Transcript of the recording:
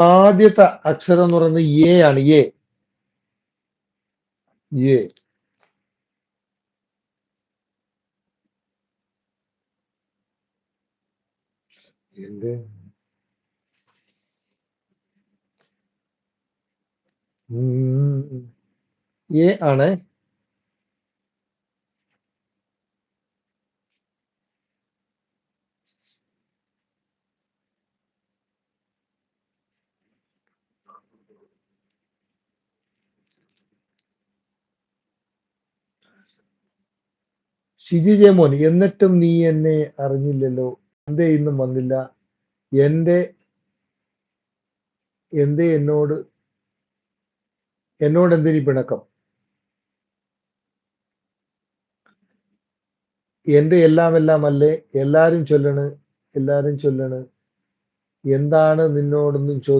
ആദ്യത്തെ അക്ഷരം എന്ന് പറയുന്നത് എ ആണ്. എ. എ. എന്ത്? എ ആണ്. ഷിജി ജയമോൻ, എന്നിട്ടും നീ എന്നെ അറിഞ്ഞില്ലല്ലോ, എന്തേ ഇന്നും വന്നില്ല, എന്റെ എന്തേ എന്നോട് എന്തിനീ പിണക്കം, എന്റെ എല്ലാം അല്ലേ, എല്ലാരും ചൊല്ലണ്, എന്താണ് നിന്നോടൊന്നും ചോദിക്കും.